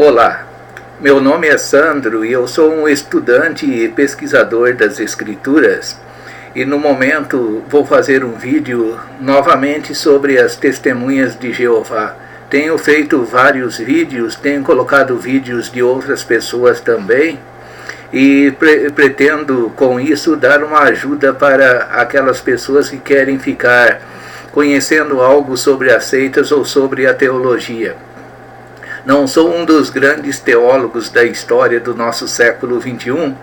Olá, meu nome é Sandro e eu sou um estudante e pesquisador das Escrituras e no momento vou fazer um vídeo novamente sobre as testemunhas de Jeová. Tenho feito vários vídeos, tenho colocado vídeos de outras pessoas também e pretendo com isso dar uma ajuda para aquelas pessoas que querem ficar conhecendo algo sobre as seitas ou sobre a teologia. Não sou um dos grandes teólogos da história do nosso século XXI,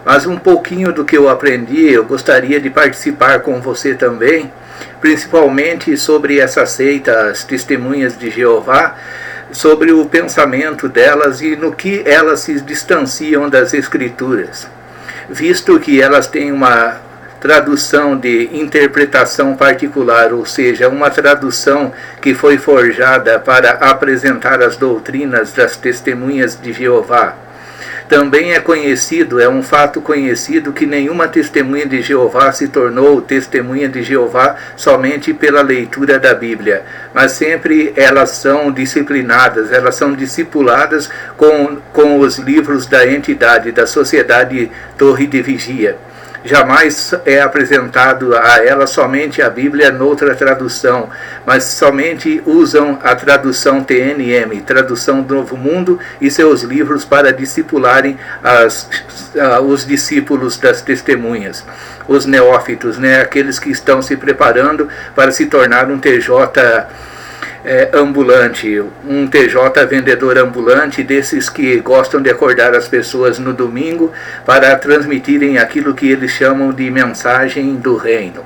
mas um pouquinho do que eu aprendi eu gostaria de participar com você também, principalmente sobre essa seita, as Testemunhas de Jeová, sobre o pensamento delas e no que elas se distanciam das Escrituras, visto que elas têm uma tradução de interpretação particular, ou seja, uma tradução que foi forjada para apresentar as doutrinas das Testemunhas de Jeová. Também é um fato conhecido que nenhuma testemunha de Jeová se tornou testemunha de Jeová somente pela leitura da Bíblia, mas sempre elas são disciplinadas, elas são discipuladas com os livros da entidade, da Sociedade Torre de Vigia. Jamais é apresentado a ela somente a Bíblia noutra tradução, mas somente usam a tradução TNM, Tradução do Novo Mundo, e seus livros para discipularem os discípulos das testemunhas, os neófitos, aqueles que estão se preparando para se tornar um TJ ambulante, um TJ vendedor ambulante, desses que gostam de acordar as pessoas no domingo para transmitirem aquilo que eles chamam de mensagem do reino.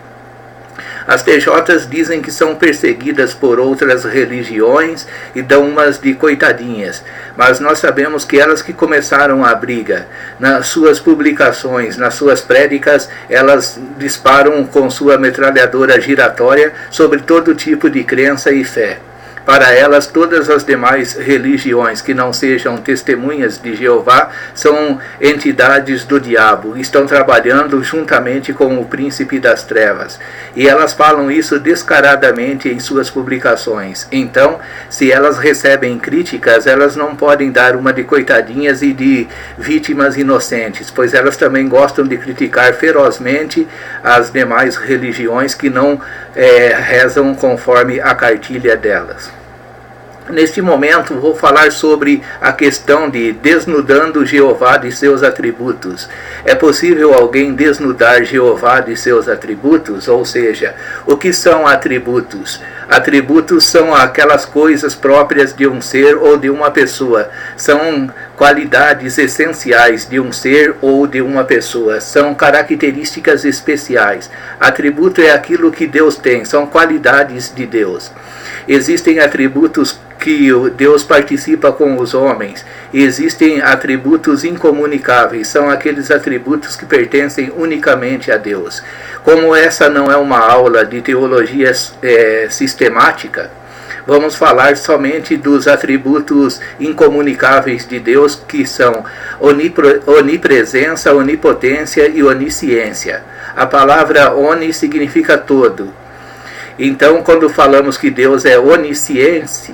As TJs dizem que são perseguidas por outras religiões e dão umas de coitadinhas, mas nós sabemos que elas que começaram a briga. Nas suas publicações, nas suas prédicas, elas disparam com sua metralhadora giratória sobre todo tipo de crença e fé. Para elas, todas as demais religiões que não sejam testemunhas de Jeová são entidades do diabo, estão trabalhando juntamente com o príncipe das trevas. E elas falam isso descaradamente em suas publicações. Então, se elas recebem críticas, elas não podem dar uma de coitadinhas e de vítimas inocentes, pois elas também gostam de criticar ferozmente as demais religiões que não rezam conforme a cartilha delas. Neste momento vou falar sobre a questão de desnudando Jeová de seus atributos. É possível alguém desnudar Jeová de seus atributos? Ou seja, o que são atributos? Atributos são aquelas coisas próprias de um ser ou de uma pessoa. São qualidades essenciais de um ser ou de uma pessoa. São características especiais. Atributo é aquilo que Deus tem, são qualidades de Deus. Existem atributos que Deus participa com os homens. Existem atributos incomunicáveis, são aqueles atributos que pertencem unicamente a Deus. Como essa não é uma aula de teologia sistemática, vamos falar somente dos atributos incomunicáveis de Deus, que são onipresença, onipotência e onisciência. A palavra oni significa todo. Então, quando falamos que Deus é onisciente,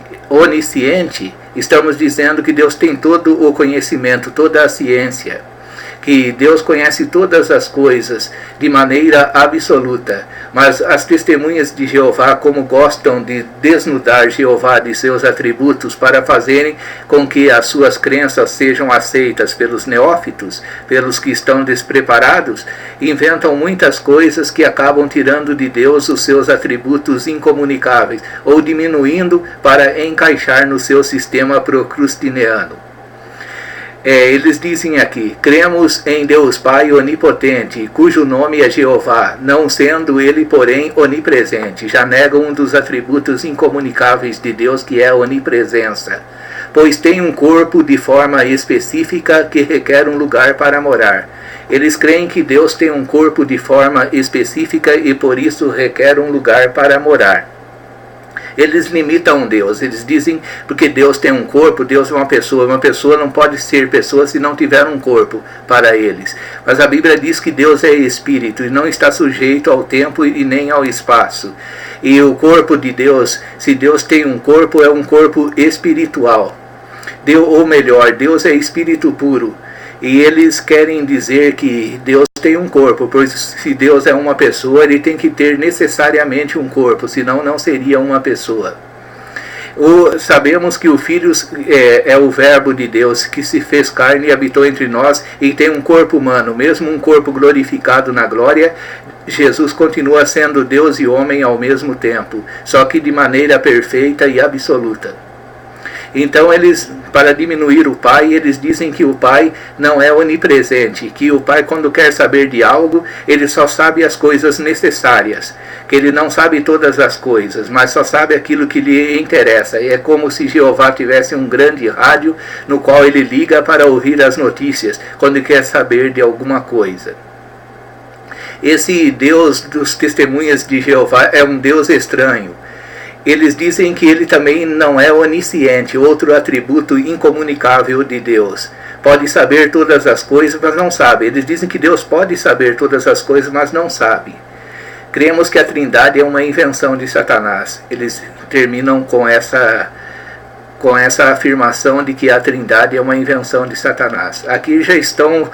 estamos dizendo que Deus tem todo o conhecimento, toda a ciência, que Deus conhece todas as coisas de maneira absoluta. Mas as testemunhas de Jeová, como gostam de desnudar Jeová de seus atributos para fazerem com que as suas crenças sejam aceitas pelos neófitos, pelos que estão despreparados, inventam muitas coisas que acabam tirando de Deus os seus atributos incomunicáveis ou diminuindo para encaixar no seu sistema procrustineano. Eles dizem aqui: cremos em Deus Pai onipotente, cujo nome é Jeová, não sendo ele, porém, onipresente. Já negam um dos atributos incomunicáveis de Deus, que é a onipresença. Pois tem um corpo de forma específica que requer um lugar para morar. Eles creem que Deus tem um corpo de forma específica e por isso requer um lugar para morar. Eles limitam Deus, eles dizem porque Deus tem um corpo, Deus é uma pessoa não pode ser pessoa se não tiver um corpo para eles. Mas a Bíblia diz que Deus é espírito e não está sujeito ao tempo e nem ao espaço. E o corpo de Deus, se Deus tem um corpo, é um corpo espiritual. ou melhor, Deus é espírito puro. E eles querem dizer que Deus tem um corpo, pois se Deus é uma pessoa, ele tem que ter necessariamente um corpo, senão não seria uma pessoa. Sabemos que o Filho é o Verbo de Deus, que se fez carne e habitou entre nós e tem um corpo humano, mesmo um corpo glorificado na glória. Jesus continua sendo Deus e homem ao mesmo tempo, só que de maneira perfeita e absoluta. Então eles, para diminuir o Pai, eles dizem que o Pai não é onipresente, que o Pai, quando quer saber de algo, ele só sabe as coisas necessárias, que ele não sabe todas as coisas, mas só sabe aquilo que lhe interessa. E é como se Jeová tivesse um grande rádio no qual ele liga para ouvir as notícias, quando quer saber de alguma coisa. Esse Deus dos testemunhas de Jeová é um Deus estranho. Eles dizem que ele também não é onisciente, outro atributo incomunicável de Deus. Pode saber todas as coisas, mas não sabe. Eles dizem que Deus pode saber todas as coisas, mas não sabe. Cremos que a Trindade é uma invenção de Satanás. Eles terminam com essa afirmação de que a Trindade é uma invenção de Satanás. Aqui já estão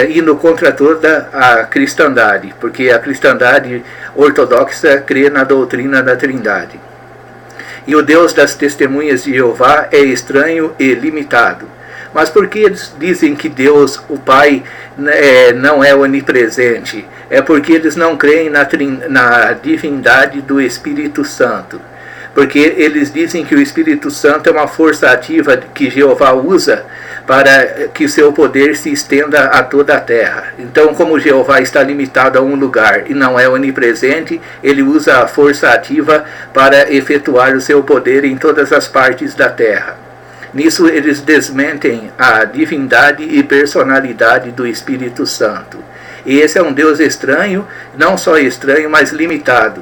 indo contra toda a cristandade, porque a cristandade ortodoxa crê na doutrina da Trindade. E o Deus das testemunhas de Jeová é estranho e limitado. Mas por que eles dizem que Deus, o Pai, não é onipresente? É porque eles não creem na divindade do Espírito Santo. Porque eles dizem que o Espírito Santo é uma força ativa que Jeová usa para que seu poder se estenda a toda a terra. Então, como Jeová está limitado a um lugar e não é onipresente, ele usa a força ativa para efetuar o seu poder em todas as partes da terra. Nisso eles desmentem a divindade e personalidade do Espírito Santo. E esse é um Deus estranho, não só estranho, mas limitado.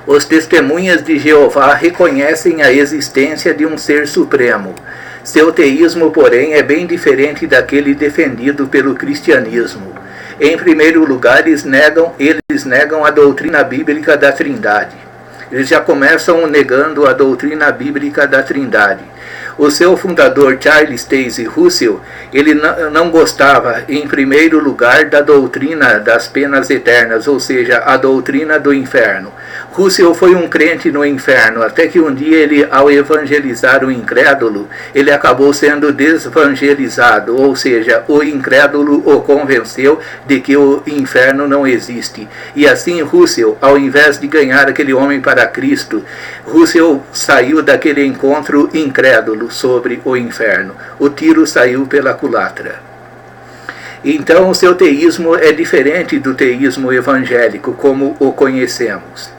Os testemunhas de Jeová reconhecem a existência de um ser supremo. Seu teísmo, porém, é bem diferente daquele defendido pelo cristianismo. Em primeiro lugar, eles negam a doutrina bíblica da Trindade. Eles já começam negando a doutrina bíblica da Trindade. O seu fundador, Charles Taze Russell, ele não gostava, em primeiro lugar, da doutrina das penas eternas, ou seja, a doutrina do inferno. Russell foi um crente no inferno, até que um dia ele, ao evangelizar o incrédulo, ele acabou sendo desevangelizado, ou seja, o incrédulo o convenceu de que o inferno não existe. E assim Russell, ao invés de ganhar aquele homem para Cristo, Russell saiu daquele encontro incrédulo sobre o inferno. O tiro saiu pela culatra. Então o seu teísmo é diferente do teísmo evangélico, como o conhecemos.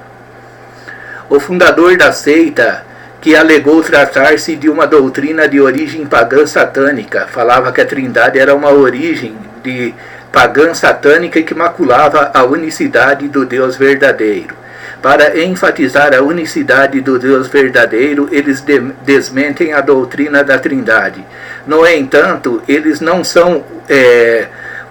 O fundador da seita, que alegou tratar-se de uma doutrina de origem pagã satânica, falava que a Trindade era uma origem de pagã satânica que maculava a unicidade do Deus verdadeiro. Para enfatizar a unicidade do Deus verdadeiro, eles desmentem a doutrina da Trindade. No entanto, eles não são,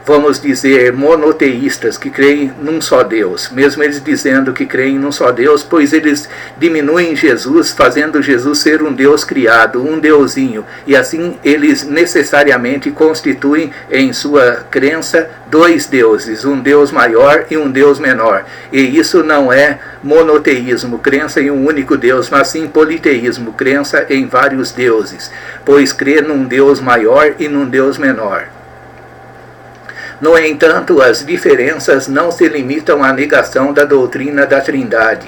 vamos dizer, monoteístas, que creem num só Deus, mesmo eles dizendo que creem num só Deus, pois eles diminuem Jesus, fazendo Jesus ser um Deus criado, um deusinho, e assim eles necessariamente constituem em sua crença dois deuses, um Deus maior e um Deus menor. E isso não é monoteísmo, crença em um único Deus, mas sim politeísmo, crença em vários deuses, pois crê num Deus maior e num Deus menor. No entanto, as diferenças não se limitam à negação da doutrina da Trindade.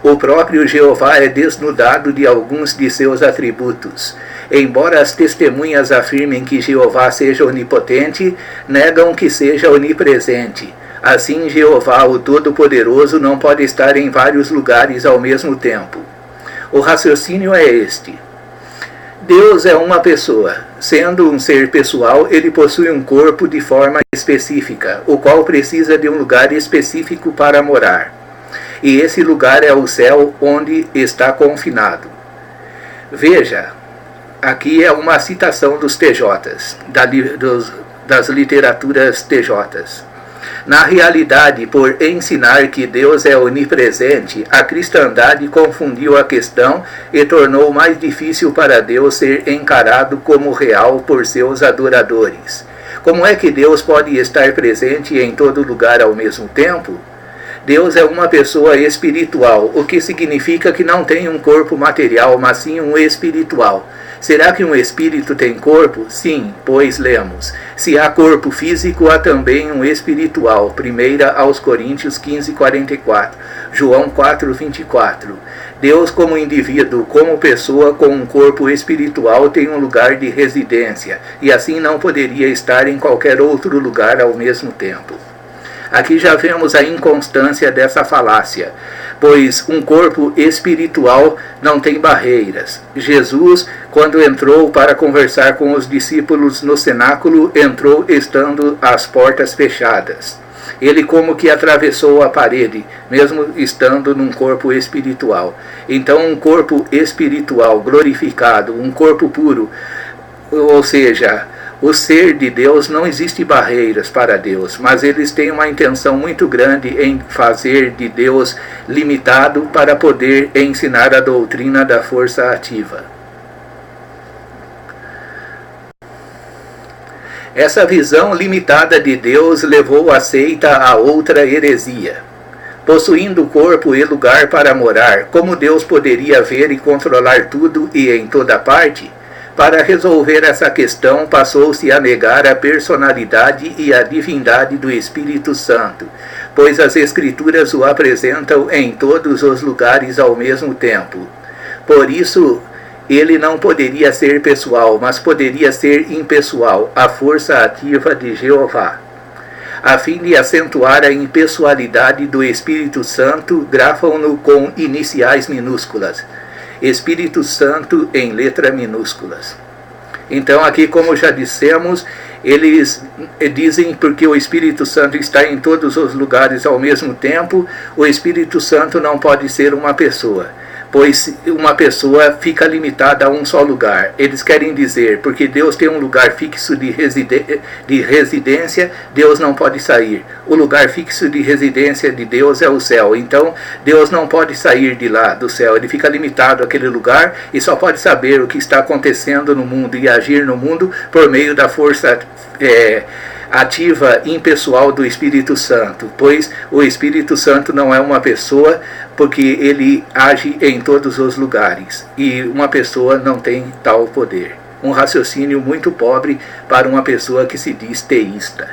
O próprio Jeová é desnudado de alguns de seus atributos. Embora as testemunhas afirmem que Jeová seja onipotente, negam que seja onipresente. Assim, Jeová, o Todo-Poderoso, não pode estar em vários lugares ao mesmo tempo. O raciocínio é este. Deus é uma pessoa. Sendo um ser pessoal, ele possui um corpo de forma específica, o qual precisa de um lugar específico para morar. E esse lugar é o céu, onde está confinado. Veja, aqui é uma citação dos TJs, das literaturas TJs. Na realidade, por ensinar que Deus é onipresente, a cristandade confundiu a questão e tornou mais difícil para Deus ser encarado como real por seus adoradores. Como é que Deus pode estar presente em todo lugar ao mesmo tempo? Deus é uma pessoa espiritual, o que significa que não tem um corpo material, mas sim um espiritual. Será que um espírito tem corpo? Sim, pois lemos. Se há corpo físico, há também um espiritual. 1 aos Coríntios 15:44, João 4:24. Deus como indivíduo, como pessoa com um corpo espiritual, tem um lugar de residência, e assim não poderia estar em qualquer outro lugar ao mesmo tempo. Aqui já vemos a inconstância dessa falácia, pois um corpo espiritual não tem barreiras. Jesus, quando entrou para conversar com os discípulos no cenáculo, entrou estando as portas fechadas. Ele como que atravessou a parede, mesmo estando num corpo espiritual. Então um corpo espiritual glorificado, um corpo puro, ou seja, o ser de Deus, não existe barreiras para Deus, mas eles têm uma intenção muito grande em fazer de Deus limitado para poder ensinar a doutrina da força ativa. Essa visão limitada de Deus levou a seita a outra heresia. Possuindo corpo e lugar para morar, como Deus poderia ver e controlar tudo e em toda parte? Para resolver essa questão, passou-se a negar a personalidade e a divindade do Espírito Santo, pois as Escrituras o apresentam em todos os lugares ao mesmo tempo. Por isso, ele não poderia ser pessoal, mas poderia ser impessoal, a força ativa de Jeová. A fim de acentuar a impessoalidade do Espírito Santo, grafam-no com iniciais minúsculas. Espírito Santo em letras minúsculas. Então aqui, como já dissemos, eles dizem porque o Espírito Santo está em todos os lugares ao mesmo tempo, o Espírito Santo não pode ser uma pessoa, pois uma pessoa fica limitada a um só lugar. Eles querem dizer, porque Deus tem um lugar fixo de residência, Deus não pode sair. O lugar fixo de residência de Deus é o céu. Então, Deus não pode sair de lá, do céu. Ele fica limitado àquele lugar e só pode saber o que está acontecendo no mundo e agir no mundo por meio da força ativa impessoal do Espírito Santo, pois o Espírito Santo não é uma pessoa, porque ele age em todos os lugares, e uma pessoa não tem tal poder. Um raciocínio muito pobre para uma pessoa que se diz teísta.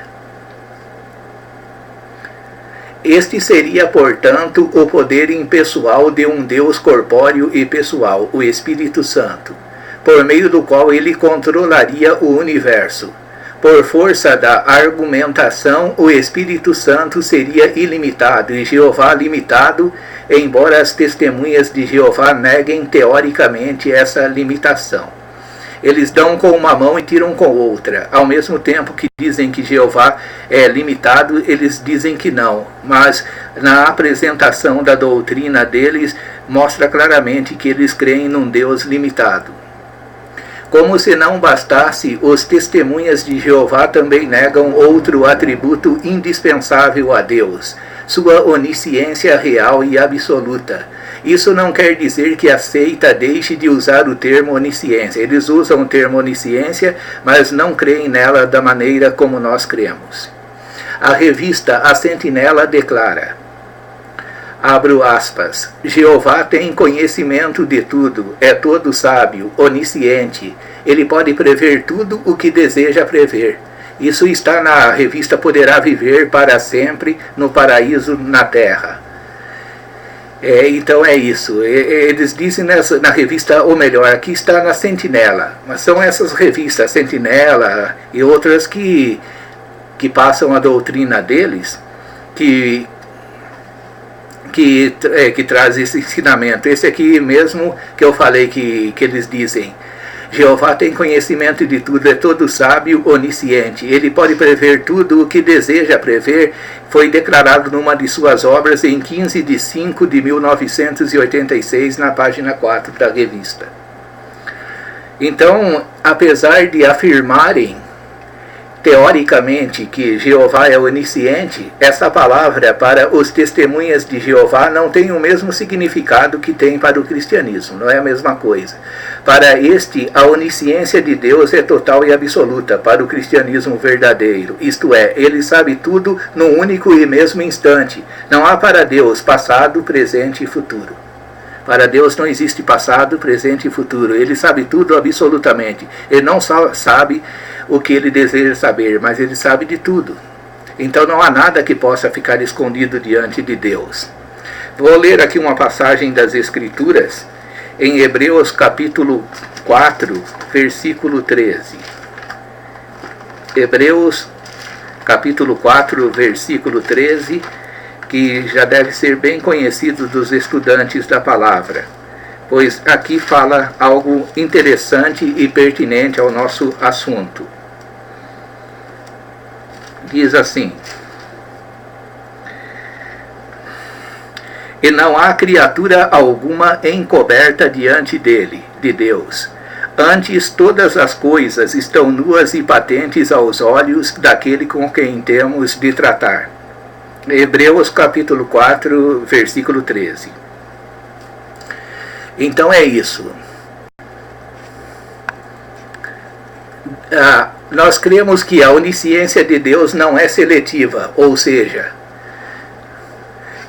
Este seria, portanto, o poder impessoal de um Deus corpóreo e pessoal, o Espírito Santo, por meio do qual ele controlaria o universo. Por força da argumentação, o Espírito Santo seria ilimitado e Jeová limitado, embora as testemunhas de Jeová neguem teoricamente essa limitação. Eles dão com uma mão e tiram com outra. Ao mesmo tempo que dizem que Jeová é limitado, eles dizem que não. Mas na apresentação da doutrina deles, mostra claramente que eles creem num Deus limitado. Como se não bastasse, os testemunhas de Jeová também negam outro atributo indispensável a Deus, sua onisciência real e absoluta. Isso não quer dizer que a seita deixe de usar o termo onisciência. Eles usam o termo onisciência, mas não creem nela da maneira como nós cremos. A revista A Sentinela declara, abro aspas, Jeová tem conhecimento de tudo, é todo sábio, onisciente. Ele pode prever tudo o que deseja prever. Isso está na revista Poderá Viver para Sempre no Paraíso na Terra. Então é isso. Eles dizem na revista, ou melhor, aqui está na Sentinela. Mas são essas revistas, Sentinela e outras que passam a doutrina deles, que traz esse ensinamento. Esse aqui mesmo que eu falei que eles dizem. Jeová tem conhecimento de tudo, é todo sábio, onisciente. Ele pode prever tudo o que deseja prever. Foi declarado numa de suas obras em 15 de 5 de 1986, na página 4 da revista. Então, apesar de afirmarem teoricamente que Jeová é onisciente, essa palavra para os testemunhas de Jeová não tem o mesmo significado que tem para o cristianismo, não é a mesma coisa. Para este, a onisciência de Deus é total e absoluta, para o cristianismo verdadeiro, isto é, ele sabe tudo num único e mesmo instante. Não há para Deus passado, presente e futuro. Para Deus não existe passado, presente e futuro. Ele sabe tudo absolutamente. Ele não só sabe o que ele deseja saber, mas ele sabe de tudo. Então não há nada que possa ficar escondido diante de Deus. Vou ler aqui uma passagem das Escrituras, em Hebreus capítulo 4, versículo 13. Hebreus capítulo 4, versículo 13, que já deve ser bem conhecido dos estudantes da palavra, pois aqui fala algo interessante e pertinente ao nosso assunto. Diz assim: e não há criatura alguma encoberta diante dele, de Deus. Antes, todas as coisas estão nuas e patentes aos olhos daquele com quem temos de tratar. Hebreus capítulo 4, versículo 13. Então é isso. Nós cremos que a onisciência de Deus não é seletiva, ou seja,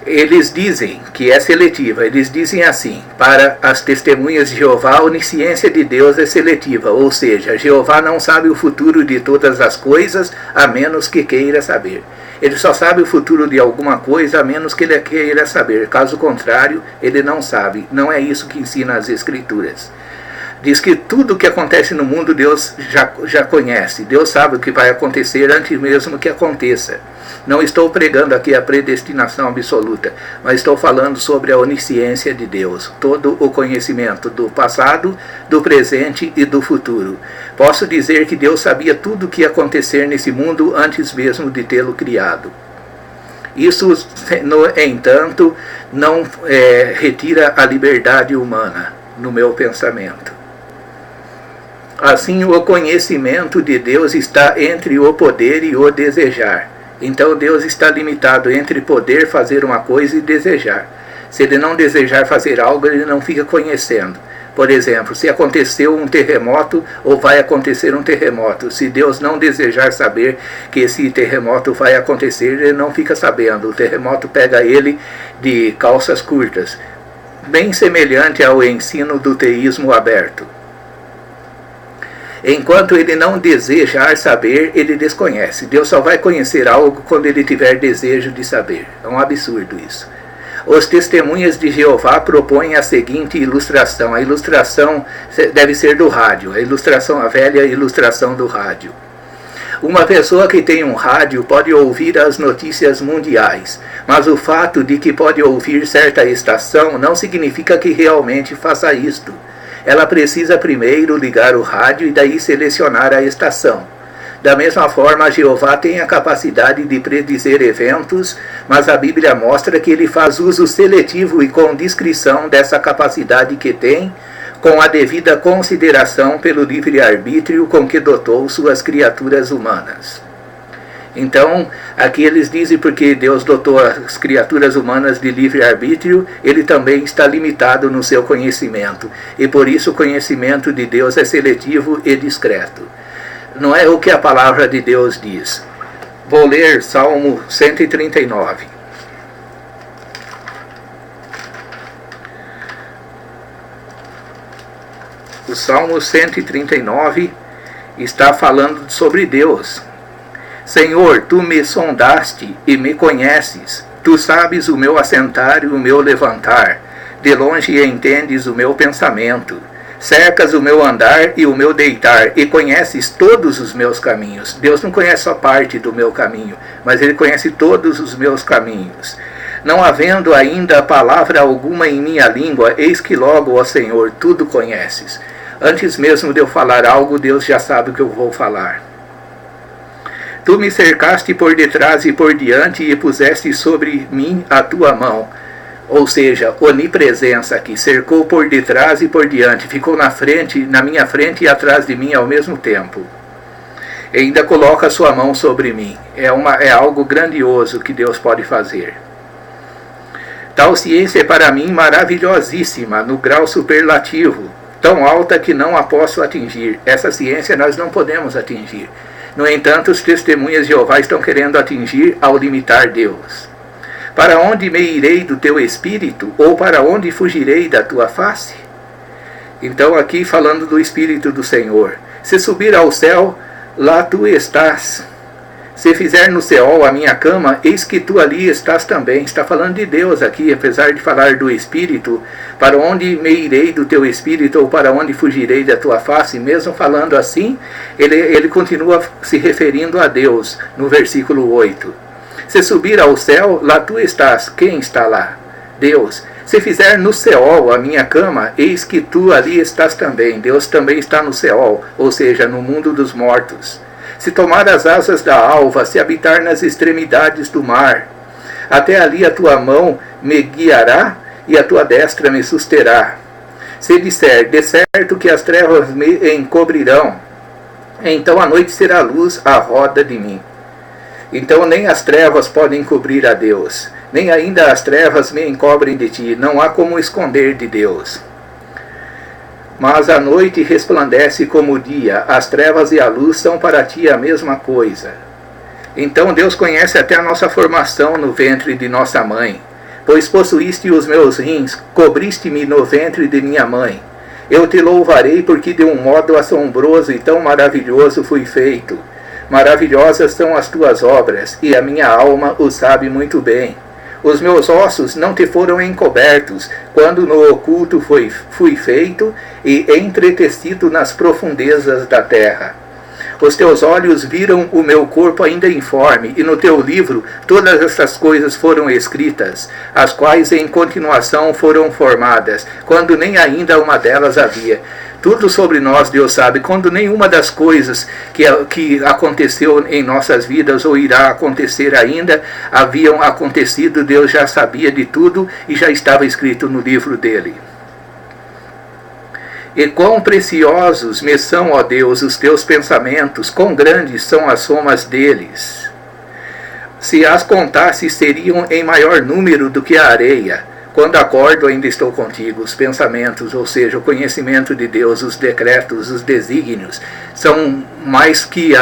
eles dizem que é seletiva. Eles dizem assim: para as testemunhas de Jeová, a onisciência de Deus é seletiva, ou seja, Jeová não sabe o futuro de todas as coisas, a menos que queira saber. Ele só sabe o futuro de alguma coisa, a menos que ele queira saber. Caso contrário, ele não sabe. Não é isso que ensina as Escrituras. Diz que tudo o que acontece no mundo Deus já conhece. Deus sabe o que vai acontecer antes mesmo que aconteça. Não estou pregando aqui a predestinação absoluta, mas estou falando sobre a onisciência de Deus. Todo o conhecimento do passado, do presente e do futuro. Posso dizer que Deus sabia tudo o que ia acontecer nesse mundo antes mesmo de tê-lo criado. Isso, no entanto, não retira a liberdade humana no meu pensamento. Assim, o conhecimento de Deus está entre o poder e o desejar. Então Deus está limitado entre poder fazer uma coisa e desejar. Se ele não desejar fazer algo, ele não fica conhecendo. Por exemplo, se aconteceu um terremoto ou vai acontecer um terremoto, se Deus não desejar saber que esse terremoto vai acontecer, ele não fica sabendo. O terremoto pega ele de calças curtas, bem semelhante ao ensino do teísmo aberto. Enquanto ele não desejar saber, ele desconhece. Deus só vai conhecer algo quando ele tiver desejo de saber. É um absurdo isso. Os testemunhas de Jeová propõem a seguinte ilustração. A ilustração deve ser do rádio. A velha ilustração do rádio. Uma pessoa que tem um rádio pode ouvir as notícias mundiais, mas o fato de que pode ouvir certa estação não significa que realmente faça isto. Ela precisa primeiro ligar o rádio e daí selecionar a estação. Da mesma forma, Jeová tem a capacidade de predizer eventos, mas a Bíblia mostra que ele faz uso seletivo e com discrição dessa capacidade que tem, com a devida consideração pelo livre-arbítrio com que dotou suas criaturas humanas. Então, aqui eles dizem porque Deus dotou as criaturas humanas de livre-arbítrio, ele também está limitado no seu conhecimento. E por isso o conhecimento de Deus é seletivo e discreto. Não é o que a palavra de Deus diz. Vou ler Salmo 139. O Salmo 139 está falando sobre Deus. Senhor, tu me sondaste e me conheces. Tu sabes o meu assentar e o meu levantar. De longe entendes o meu pensamento. Cercas o meu andar e o meu deitar, e conheces todos os meus caminhos. Deus não conhece só parte do meu caminho, mas ele conhece todos os meus caminhos. Não havendo ainda palavra alguma em minha língua, eis que logo, ó Senhor, tudo conheces. Antes mesmo de eu falar algo, Deus já sabe o que eu vou falar. Tu me cercaste por detrás e por diante e puseste sobre mim a tua mão. Ou seja, onipresença aqui, cercou por detrás e por diante, ficou na minha frente e atrás de mim ao mesmo tempo. ainda coloca a sua mão sobre mim. É algo grandioso que Deus pode fazer. Tal ciência é para mim maravilhosíssima, no grau superlativo, tão alta que não a posso atingir. Essa ciência nós não podemos atingir. No entanto, os testemunhas de Jeová estão querendo atingir ao limitar Deus. Para onde me irei do teu espírito? Ou para onde fugirei da tua face? Então aqui falando do Espírito do Senhor. Se subir ao céu, lá tu estás. Se fizer no Seol a minha cama, eis que tu ali estás também. Está falando de Deus aqui, apesar de falar do Espírito. Para onde me irei do teu Espírito, ou para onde fugirei da tua face? Mesmo falando assim, ele continua se referindo a Deus, no versículo 8. Se subir ao céu, lá tu estás. Quem está lá? Deus. Se fizer no Seol a minha cama, eis que tu ali estás também. Deus também está no Seol, ou seja, no mundo dos mortos. Se tomar as asas da alva, se habitar nas extremidades do mar, até ali a tua mão me guiará e a tua destra me susterá. Se disser, de certo que as trevas me encobrirão, então a noite será luz à roda de mim. Então nem as trevas podem cobrir a Deus, nem ainda as trevas me encobrem de ti. Não há como esconder de Deus. Mas a noite resplandece como o dia, as trevas e a luz são para ti a mesma coisa. Então Deus conhece até a nossa formação no ventre de nossa mãe. Pois possuíste os meus rins, cobriste-me no ventre de minha mãe. Eu te louvarei porque de um modo assombroso e tão maravilhoso fui feito. Maravilhosas são as tuas obras, e a minha alma o sabe muito bem. Os meus ossos não te foram encobertos, quando no oculto fui feito e entretecido nas profundezas da terra. Os teus olhos viram o meu corpo ainda informe, e no teu livro todas essas coisas foram escritas, as quais em continuação foram formadas, quando nem ainda uma delas havia. Tudo sobre nós Deus sabe, quando nenhuma das coisas que aconteceu em nossas vidas ou irá acontecer ainda, haviam acontecido, Deus já sabia de tudo e já estava escrito no livro dele. E quão preciosos me são, ó Deus, os teus pensamentos, quão grandes são as somas deles. Se as contasse, seriam em maior número do que a areia. Quando acordo, ainda estou contigo. Os pensamentos, ou seja, o conhecimento de Deus, os decretos, os desígnios, são mais que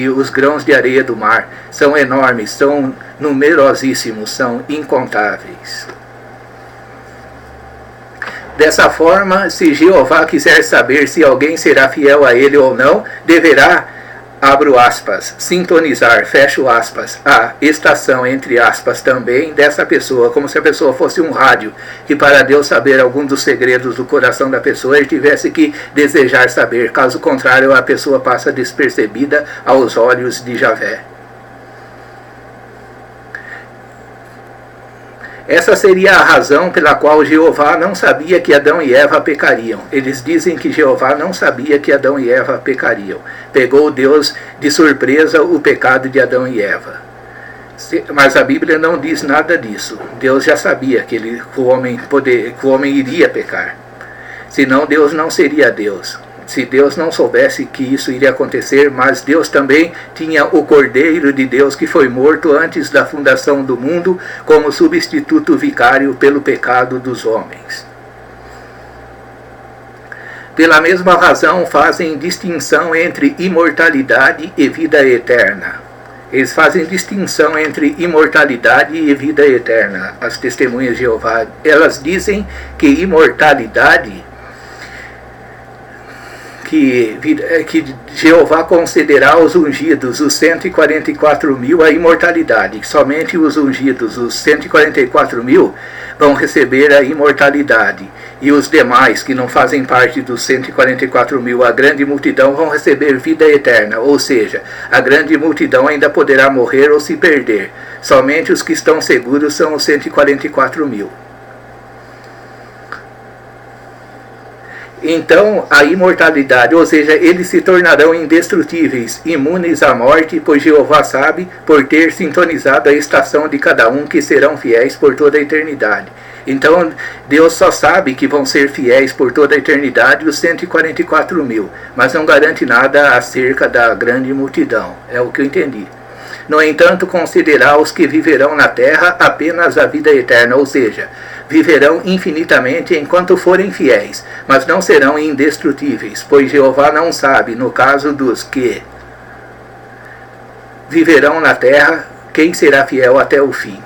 os grãos de areia do mar. São enormes, são numerosíssimos, são incontáveis. Dessa forma, se Jeová quiser saber se alguém será fiel a ele ou não, deverá, abro aspas, sintonizar, fecho aspas, a estação, entre aspas, também dessa pessoa, como se a pessoa fosse um rádio, que para Deus saber algum dos segredos do coração da pessoa, ele tivesse que desejar saber, caso contrário a pessoa passa despercebida aos olhos de Javé. Essa seria a razão pela qual Jeová não sabia que Adão e Eva pecariam. Eles dizem que Jeová não sabia que Adão e Eva pecariam. Pegou Deus de surpresa o pecado de Adão e Eva. Mas a Bíblia não diz nada disso. Deus já sabia que o homem iria pecar. Senão Deus não seria Deus. Se Deus não soubesse que isso iria acontecer, mas Deus também tinha o Cordeiro de Deus que foi morto antes da fundação do mundo como substituto vicário pelo pecado dos homens. Pela mesma razão fazem distinção entre imortalidade e vida eterna. Eles fazem distinção entre imortalidade e vida eterna. As testemunhas de Jeová, elas dizem que imortalidade, que Jeová concederá aos ungidos, os 144.000, a imortalidade. Somente os ungidos, os 144.000, vão receber a imortalidade. E os demais, que não fazem parte dos 144.000, a grande multidão, vão receber vida eterna. Ou seja, a grande multidão ainda poderá morrer ou se perder. Somente os que estão seguros são os 144.000. Então, a imortalidade, ou seja, eles se tornarão indestrutíveis, imunes à morte, pois Jeová sabe, por ter sintonizado a estação de cada um, que serão fiéis por toda a eternidade. Então, Deus só sabe que vão ser fiéis por toda a eternidade os 144 mil, mas não garante nada acerca da grande multidão, é o que eu entendi. No entanto, considerar os que viverão na terra apenas a vida eterna, ou seja, viverão infinitamente enquanto forem fiéis, mas não serão indestrutíveis, pois Jeová não sabe, no caso dos que viverão na terra, quem será fiel até o fim.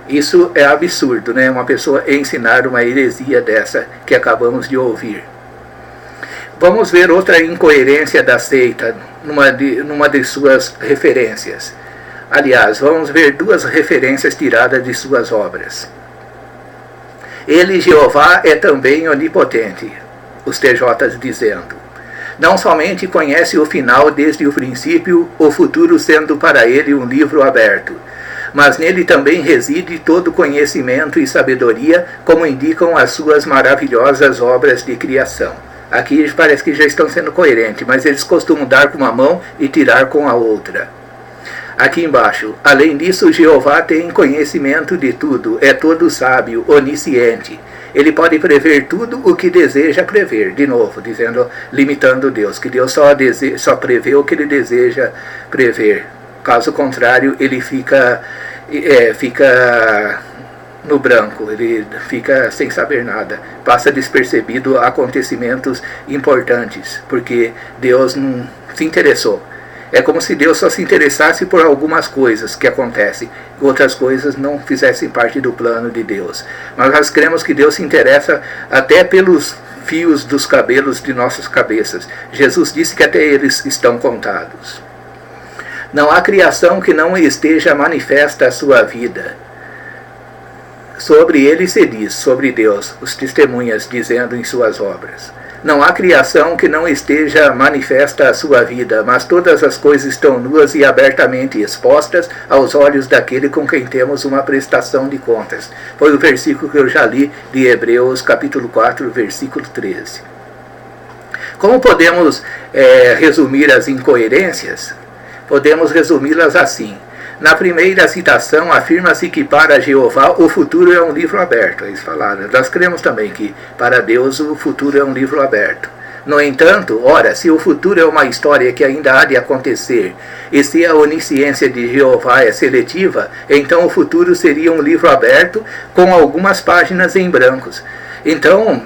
Isso é absurdo, né? Uma pessoa ensinar uma heresia dessa que acabamos de ouvir. Vamos ver outra incoerência da seita numa de suas referências. Aliás, vamos ver duas referências tiradas de suas obras. Ele, Jeová, é também onipotente, os TJs dizendo. Não somente conhece o final desde o princípio, o futuro sendo para ele um livro aberto, mas nele também reside todo conhecimento e sabedoria, como indicam as suas maravilhosas obras de criação. Aqui parece que já estão sendo coerentes, mas eles costumam dar com uma mão e tirar com a outra. Aqui embaixo, além disso, Jeová tem conhecimento de tudo, é todo sábio, onisciente. Ele pode prever tudo o que deseja prever, de novo, dizendo, limitando Deus, que Deus só prevê o que ele deseja prever. Caso contrário, ele fica no branco, ele fica sem saber nada, passa despercebido acontecimentos importantes, porque Deus não se interessou. É como se Deus só se interessasse por algumas coisas que acontecem, outras coisas não fizessem parte do plano de Deus. Mas nós cremos que Deus se interessa até pelos fios dos cabelos de nossas cabeças. Jesus disse que até eles estão contados. Não há criação que não esteja manifesta a sua vida. Sobre ele se diz, sobre Deus, os testemunhas dizendo em suas obras. Não há criação que não esteja manifesta a sua vida, mas todas as coisas estão nuas e abertamente expostas aos olhos daquele com quem temos uma prestação de contas. Foi o versículo que eu já li de Hebreus, capítulo 4, versículo 13. Como podemos resumir as incoerências? Podemos resumi-las assim. Na primeira citação, afirma-se que para Jeová o futuro é um livro aberto. Eles falaram. Nós cremos também que para Deus o futuro é um livro aberto. No entanto, ora, se o futuro é uma história que ainda há de acontecer, e se a onisciência de Jeová é seletiva, então o futuro seria um livro aberto com algumas páginas em brancos. Então,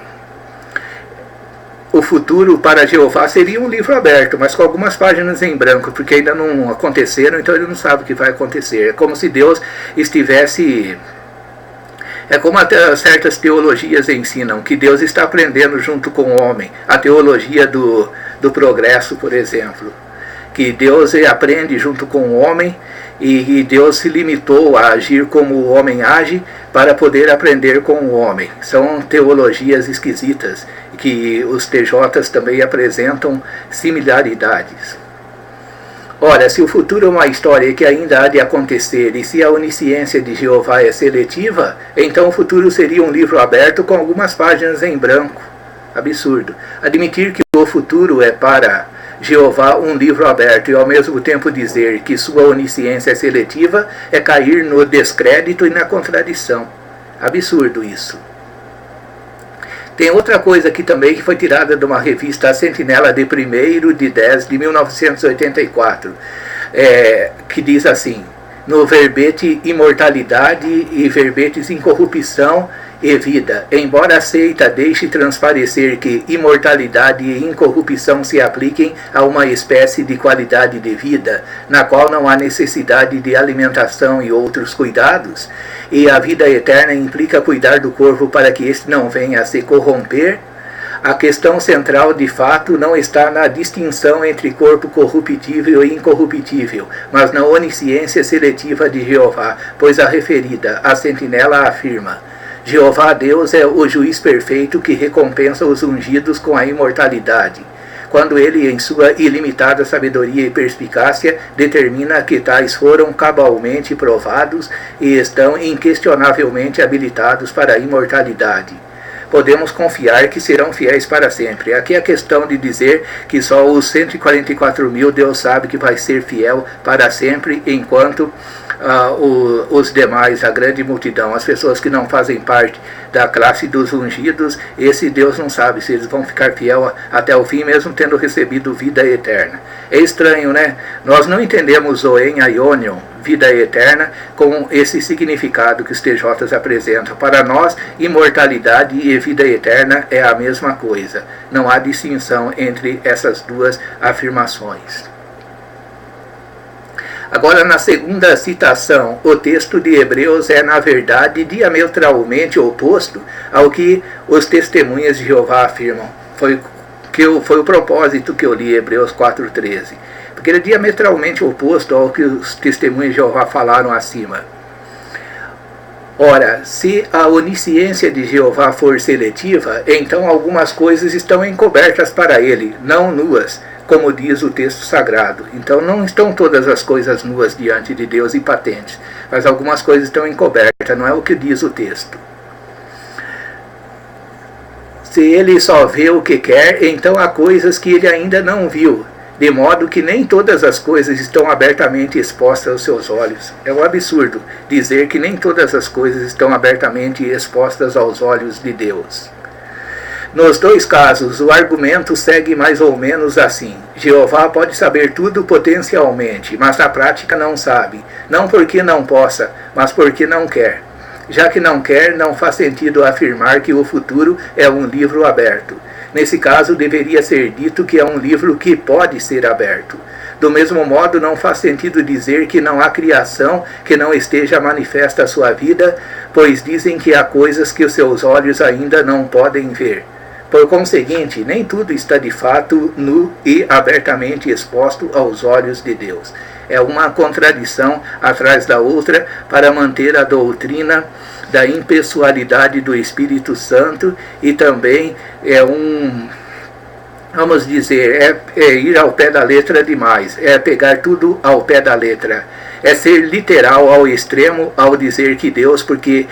o futuro para Jeová seria um livro aberto, mas com algumas páginas em branco, porque ainda não aconteceram, então ele não sabe o que vai acontecer. É como se Deus estivesse... É como até certas teologias ensinam, que Deus está aprendendo junto com o homem. A teologia do progresso, por exemplo. Que Deus aprende junto com o homem e Deus se limitou a agir como o homem age para poder aprender com o homem. São teologias esquisitas que os TJs também apresentam similaridades. Ora, se o futuro é uma história que ainda há de acontecer e se a onisciência de Jeová é seletiva, então o futuro seria um livro aberto com algumas páginas em branco. Absurdo. Admitir que o futuro é para Jeová um livro aberto e ao mesmo tempo dizer que sua onisciência é seletiva é cair no descrédito e na contradição. Absurdo isso. Tem outra coisa aqui também que foi tirada de uma revista, A Sentinela, de 1º de 10 de 1984, que diz assim, no verbete imortalidade e verbetes incorrupção e vida, embora a seita deixe transparecer que imortalidade e incorrupção se apliquem a uma espécie de qualidade de vida, na qual não há necessidade de alimentação e outros cuidados, e a vida eterna implica cuidar do corpo para que este não venha a se corromper, a questão central, de fato, não está na distinção entre corpo corruptível e incorruptível, mas na onisciência seletiva de Jeová, pois a referida, a sentinela, afirma: Jeová Deus é o juiz perfeito que recompensa os ungidos com a imortalidade, quando ele, em sua ilimitada sabedoria e perspicácia, determina que tais foram cabalmente provados e estão inquestionavelmente habilitados para a imortalidade. podemos confiar que serão fiéis para sempre. Aqui é a questão de dizer que só os 144 mil Deus sabe que vai ser fiel para sempre, enquanto os demais, a grande multidão, as pessoas que não fazem parte da classe dos ungidos, esse Deus não sabe se eles vão ficar fiel até o fim, mesmo tendo recebido vida eterna. É estranho, né? Nós não entendemos Zoen Aionion, vida eterna, com esse significado que os TJs apresentam. Para nós, imortalidade e vida eterna é a mesma coisa. Não há distinção entre essas duas afirmações. Agora, na segunda citação, o texto de Hebreus é, na verdade, diametralmente oposto ao que os testemunhas de Jeová afirmam. Foi o propósito que eu li, Hebreus 4,13. Porque ele é diametralmente oposto ao que os testemunhas de Jeová falaram acima. Ora, se a onisciência de Jeová for seletiva, então algumas coisas estão encobertas para ele, não nuas, como diz o texto sagrado. Então não estão todas as coisas nuas diante de Deus e patentes, mas algumas coisas estão encobertas, não é o que diz o texto. Se ele só vê o que quer, então há coisas que ele ainda não viu, de modo que nem todas as coisas estão abertamente expostas aos seus olhos. É um absurdo dizer que nem todas as coisas estão abertamente expostas aos olhos de Deus. Nos dois casos, o argumento segue mais ou menos assim. Jeová pode saber tudo potencialmente, mas na prática não sabe. Não porque não possa, mas porque não quer. Já que não quer, não faz sentido afirmar que o futuro é um livro aberto. Nesse caso, deveria ser dito que é um livro que pode ser aberto. Do mesmo modo, não faz sentido dizer que não há criação que não esteja manifesta à sua vida, pois dizem que há coisas que os seus olhos ainda não podem ver. Por conseguinte, nem tudo está de fato nu e abertamente exposto aos olhos de Deus. É uma contradição atrás da outra para manter a doutrina da impessoalidade do Espírito Santo e também vamos dizer, é ir ao pé da letra demais, é pegar tudo ao pé da letra. É ser literal ao extremo ao dizer que Deus, porque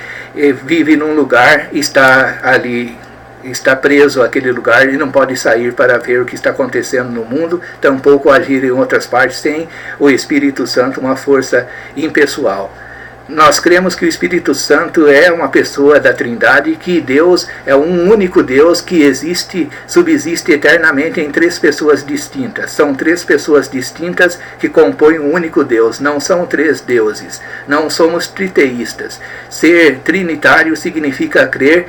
vive num lugar, está ali, está preso àquele lugar e não pode sair para ver o que está acontecendo no mundo, tampouco agir em outras partes sem o Espírito Santo, uma força impessoal. Nós cremos que o Espírito Santo é uma pessoa da Trindade, que Deus é um único Deus que subsiste eternamente em três pessoas distintas. São três pessoas distintas que compõem um único Deus, não são três deuses. Não somos triteístas. Ser trinitário significa crer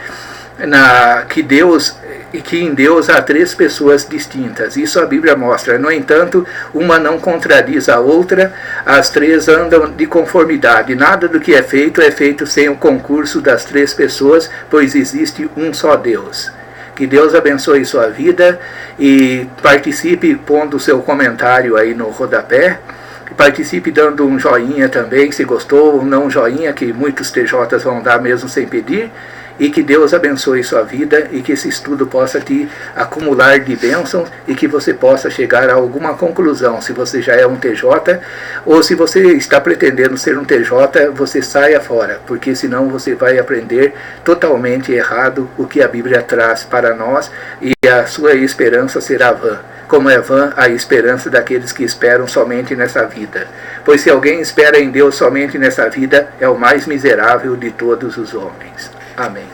que em Deus há três pessoas distintas. Isso a Bíblia mostra. No entanto, uma não contradiz a outra, as três andam de conformidade. Nada do que é feito sem o concurso das três pessoas, pois existe um só Deus. Que Deus abençoe sua vida e participe pondo seu comentário aí no rodapé. Participe dando um joinha também, se gostou, ou não um joinha, que muitos TJs vão dar mesmo sem pedir. E que Deus abençoe sua vida e que esse estudo possa te acumular de bênçãos e que você possa chegar a alguma conclusão. Se você já é um TJ ou se você está pretendendo ser um TJ, você saia fora, porque senão você vai aprender totalmente errado o que a Bíblia traz para nós e a sua esperança será vã. Como é vã a esperança daqueles que esperam somente nessa vida. Pois se alguém espera em Deus somente nessa vida, é o mais miserável de todos os homens. Amém.